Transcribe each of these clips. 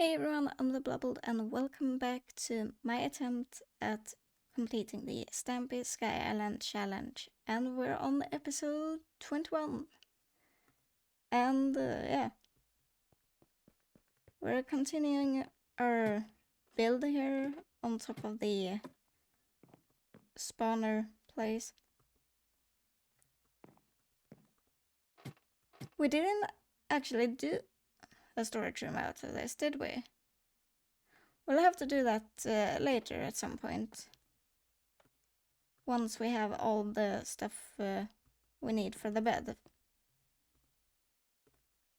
Hey everyone, I'm theblubbled and welcome back to my attempt at completing the Stampy Sky Island challenge. And we're on episode 21. And yeah, we're continuing our build here on top of the spawner place. We didn't actually do a storage room out of this, did we? We'll have to do that later at some point. Once we have all the stuff we need for the bed.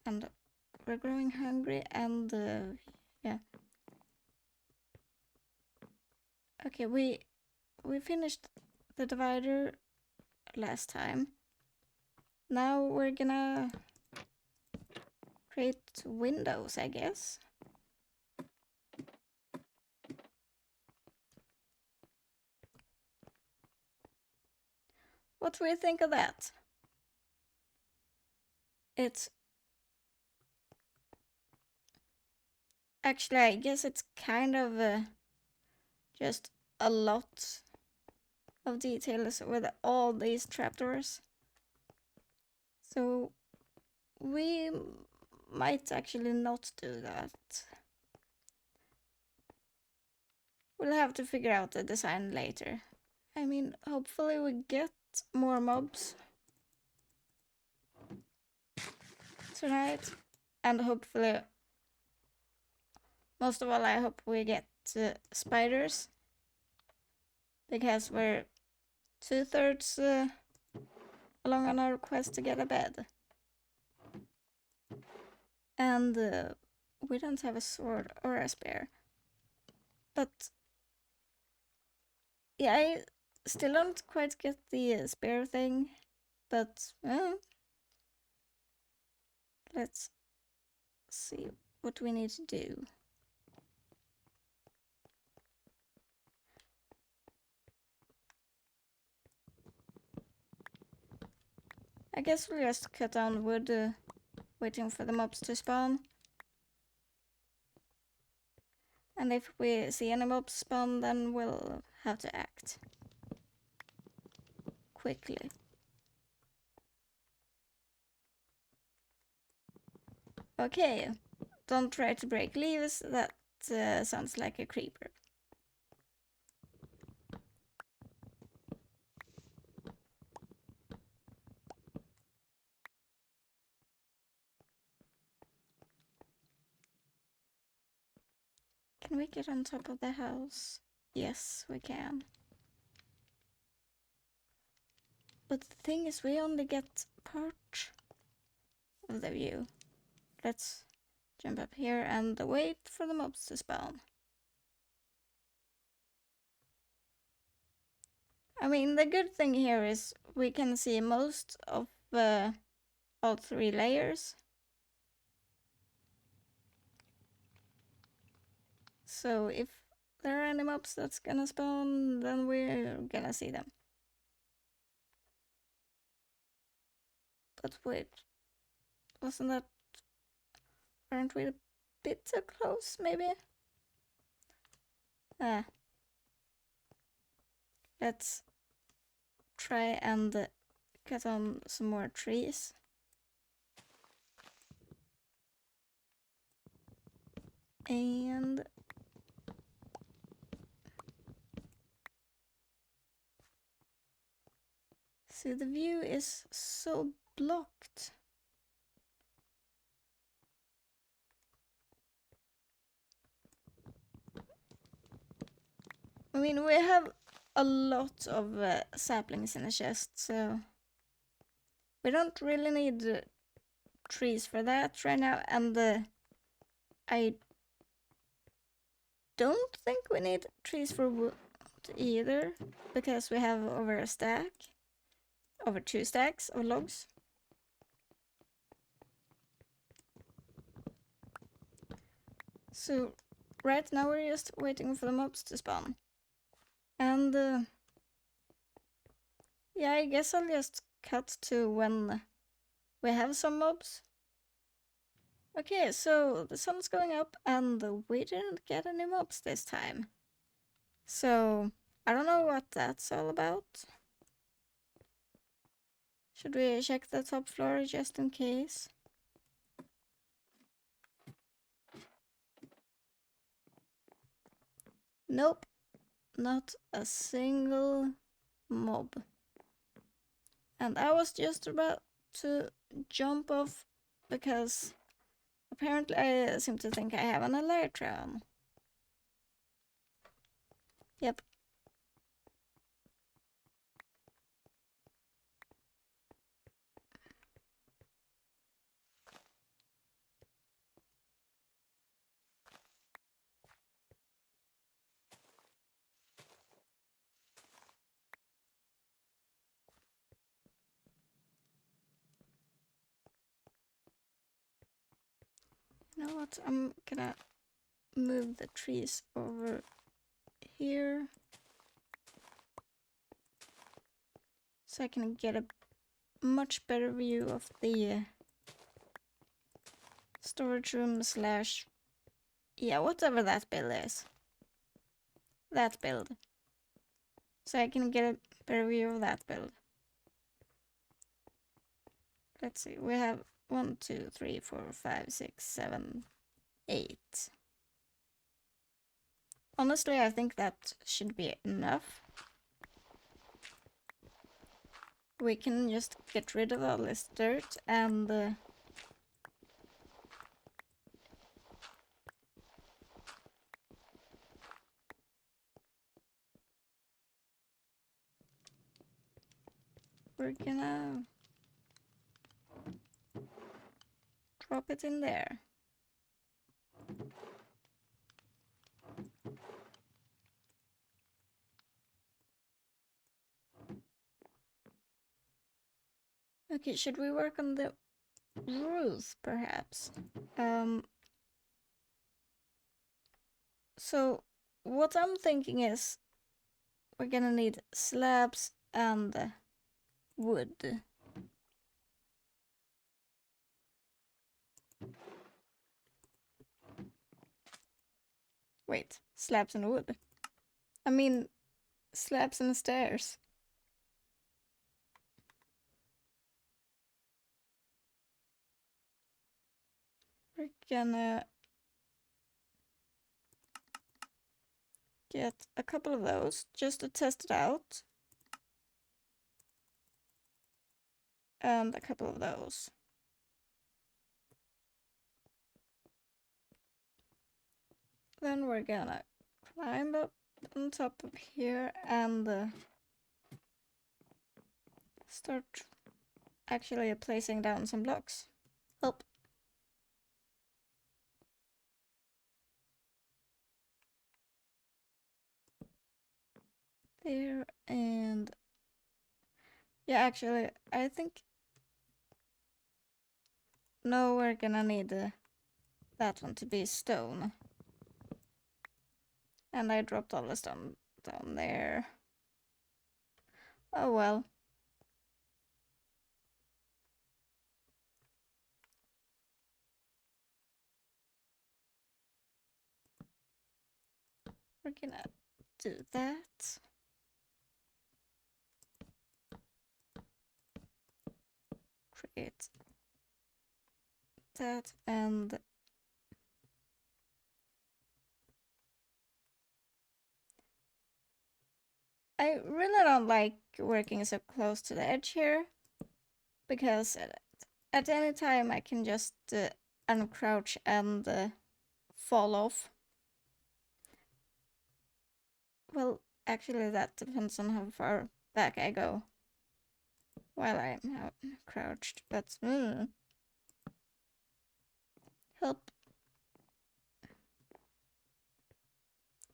And we're growing hungry and yeah. Okay, we finished the divider last time. Now we're gonna create windows, I guess. What do you think of that? It's actually, I guess it's kind of just a lot of details with all these trapdoors. So we might actually not do that. We'll have to figure out the design later. I mean, hopefully we get more mobs tonight, and hopefully, most of all, I hope we get spiders, because we're 2/3 along on our quest to get a bed. And we don't have a sword or a spear. But yeah, I still don't quite get the spear thing, but let's see what we need to do. I guess we'll just cut down wood, waiting for the mobs to spawn. And if we see any mobs spawn, then we'll have to act quickly. Okay, don't try to break leaves, that sounds like a creeper. Can we get on top of the house? Yes, we can. But the thing is, we only get part of the view. Let's jump up here and wait for the mobs to spawn. I mean, the good thing here is we can see most of all 3 layers. So if there are any mobs that's gonna spawn, then we're gonna see them. But wait, wasn't that... aren't we a bit too close, maybe? Let's try and cut on some more trees. And see, the view is so blocked. I mean, we have a lot of saplings in the chest, so we don't really need trees for that right now, and I don't think we need trees for wood either, because we have over 2 stacks of logs. So right now we're just waiting for the mobs to spawn. And yeah, I guess I'll just cut to when we have some mobs. Okay, so the sun's going up and we didn't get any mobs this time. So, I don't know what that's all about. Should we check the top floor just in case? Nope, not a single mob. And I was just about to jump off because apparently I seem to think I have an elytra on. Yep. You know what? I'm gonna move the trees over here so I can get a much better view of the storage room slash, yeah, whatever that build is. That build. So I can get a better view of that build. Let's see, we have 1, 2, 3, 4, 5, 6, 7, 8. Honestly, I think that should be enough. We can just get rid of all this dirt and we're gonna drop it in there. Okay, should we work on the roof perhaps? So what I'm thinking is we're gonna need slabs and wood. Wait, slabs and wood? I mean, slabs and stairs. We're gonna get a couple of those just to test it out. And a couple of those. Then we're gonna climb up on top of here and start actually placing down some blocks. Help. There and yeah, actually, I think no, we're gonna need that one to be stone. And I dropped all the stone down there. Oh well. We're gonna do that. Create that and I really don't like working so close to the edge here because at any time I can just uncrouch and fall off. Well, actually that depends on how far back I go while I'm out crouched, but help.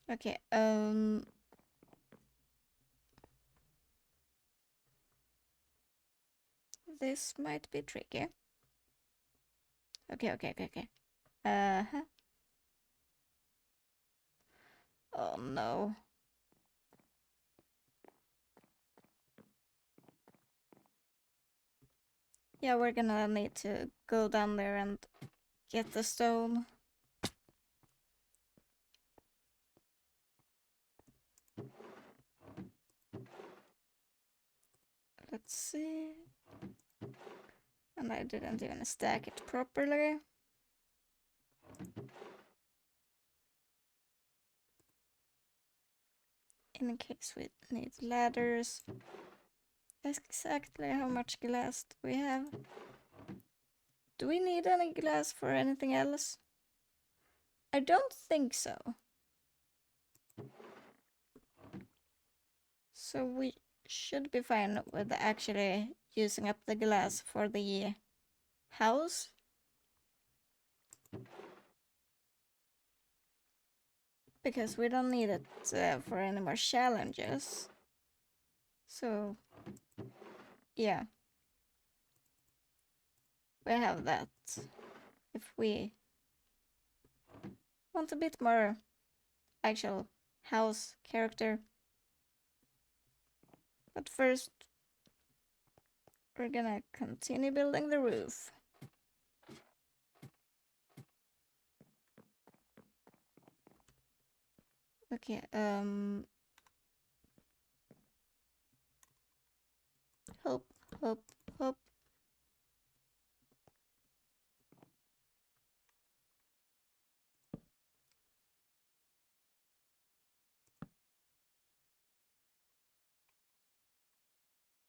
Okay, this might be tricky. Okay. Uh-huh. Oh no. Yeah, we're gonna need to go down there and get the stone. Let's see. And I didn't even stack it properly. In case we need ladders. That's exactly how much glass do we have. Do we need any glass for anything else? I don't think so. So we should be fine with actually using up the glass for the house. Because we don't need it for any more challenges. So, yeah. We have that. If we want a bit more actual house character. But first, we're gonna continue building the roof. Okay, hop, hop, hop.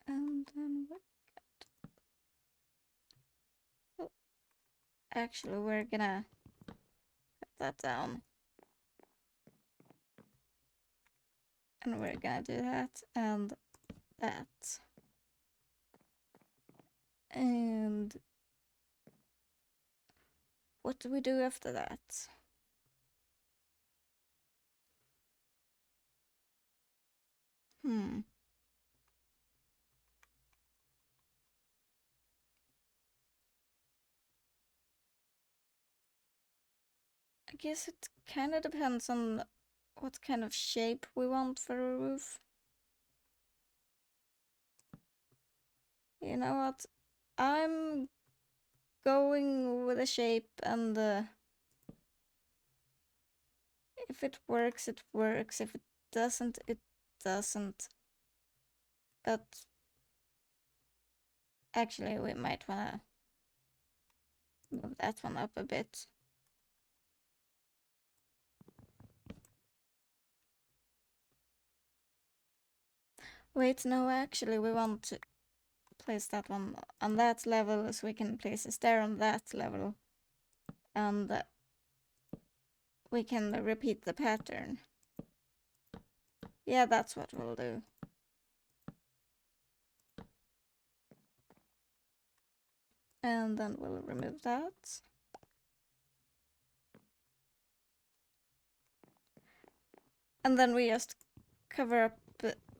And then what? Oh, actually, we're gonna cut that down. And we're gonna do that and that. And what do we do after that? I guess it kind of depends on what kind of shape we want for a roof. You know what? I'm going with a shape, and if it works, it works. If it doesn't, it doesn't. But actually, we might wanna move that one up a bit. Wait, no, actually, we want to place that one on that level so we can place a stair on that level. And we can repeat the pattern. Yeah, that's what we'll do. And then we'll remove that. And then we just cover up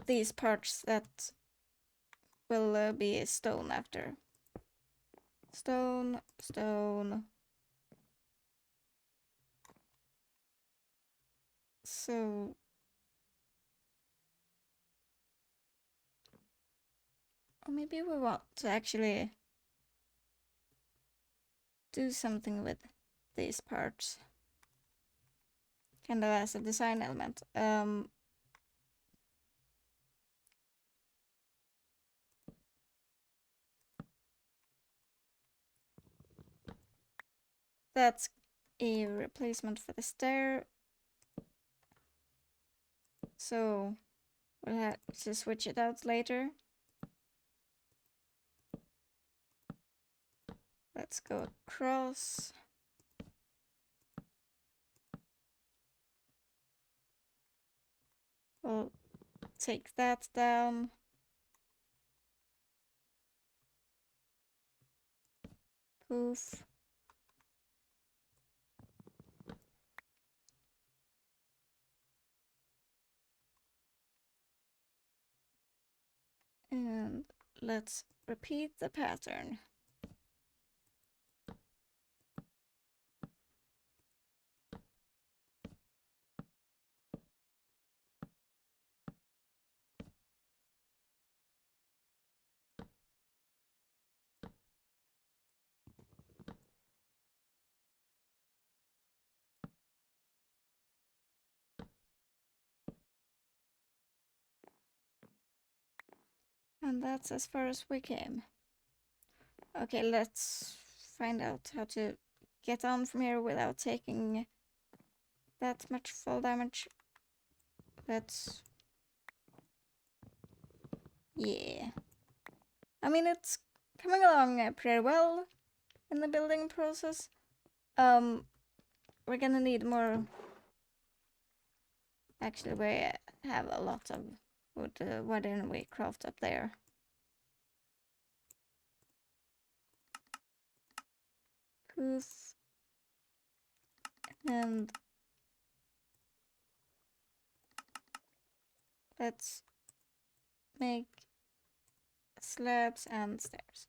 these parts that will be stone after. Stone, stone. So or maybe we want to actually do something with these parts. Kind of as a design element. That's a replacement for the stair. So we'll have to switch it out later. Let's go across. We'll take that down. Poof. And let's repeat the pattern. And that's as far as we came. Okay, let's find out how to get on from here without taking that much fall damage. Let's... yeah. I mean, it's coming along pretty well in the building process. We're gonna need more... actually, we have a lot of wood. Why didn't we craft up there? Poof. And let's make slabs and stairs.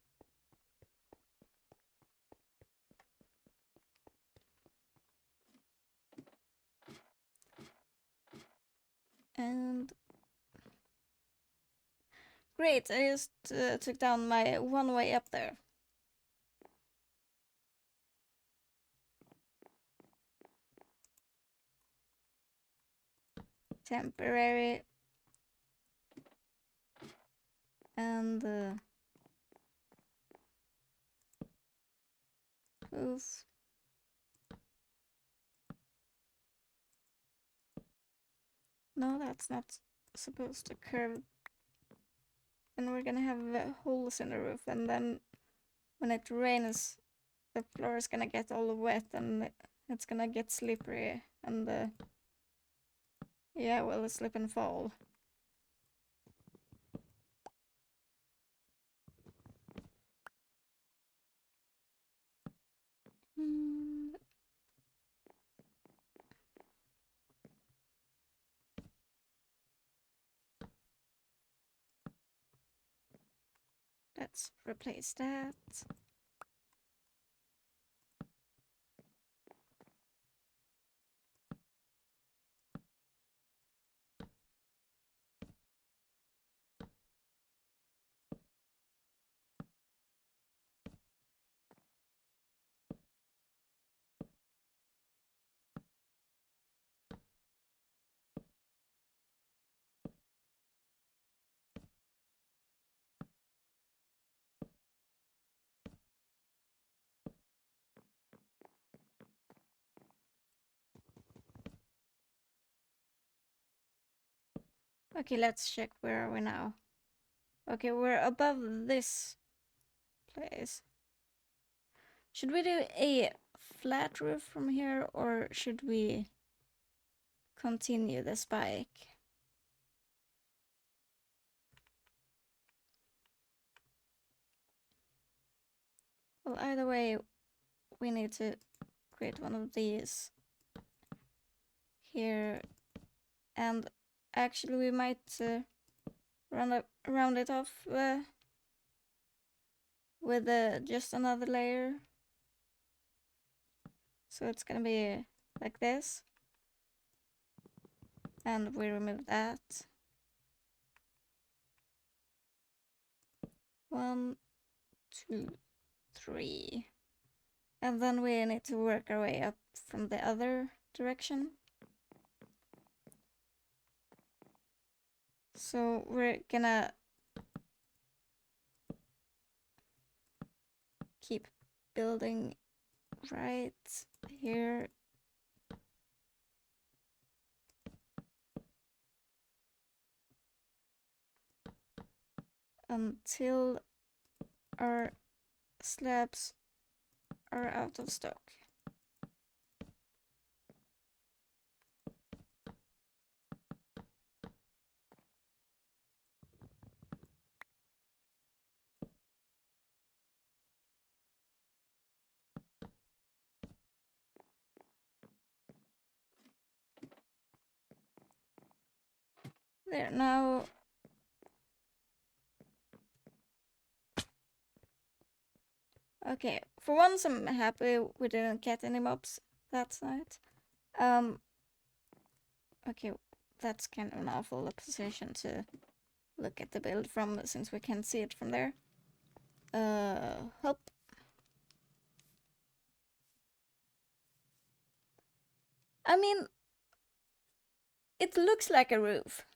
And great, I just took down my one way up there. Temporary. And poof. No, that's not supposed to curve. And we're gonna have holes in the roof, and then when it rains, the floor is gonna get all wet and it's gonna get slippery, and yeah, well, slip and fall. Let's replace that. Okay, let's check where are we now. Okay, we're above this place. Should we do a flat roof from here, or should we continue the spike? Well, either way, we need to create one of these here, and actually we might round it off with just another layer. So it's gonna be like this, and we remove that. 1, 2, 3. And then we need to work our way up from the other direction. So we're gonna keep building right here. Until our slabs are out of stock. There, now okay, for once I'm happy we didn't get any mobs that night. Okay, that's kind of an awful position to look at the build from, since we can't see it from there. Help. I mean, it looks like a roof.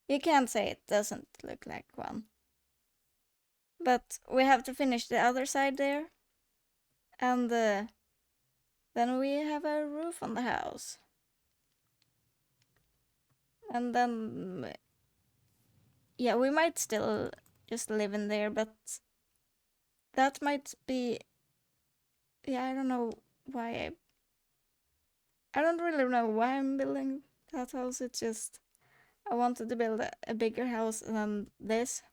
You can't say it doesn't look like one. But we have to finish the other side there. And then we have a roof on the house. And then, yeah, we might still just live in there, but that might be, yeah, I don't know why I don't really know why I'm building that house. It's just, I wanted to build a bigger house than this.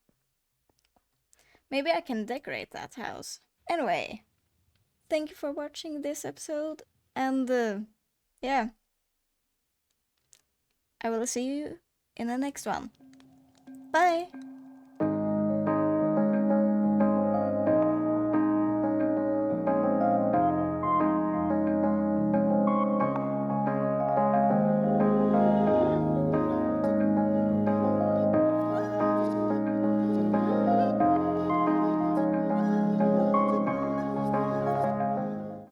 Maybe I can decorate that house. Anyway, thank you for watching this episode, and yeah, I will see you in the next one. Bye!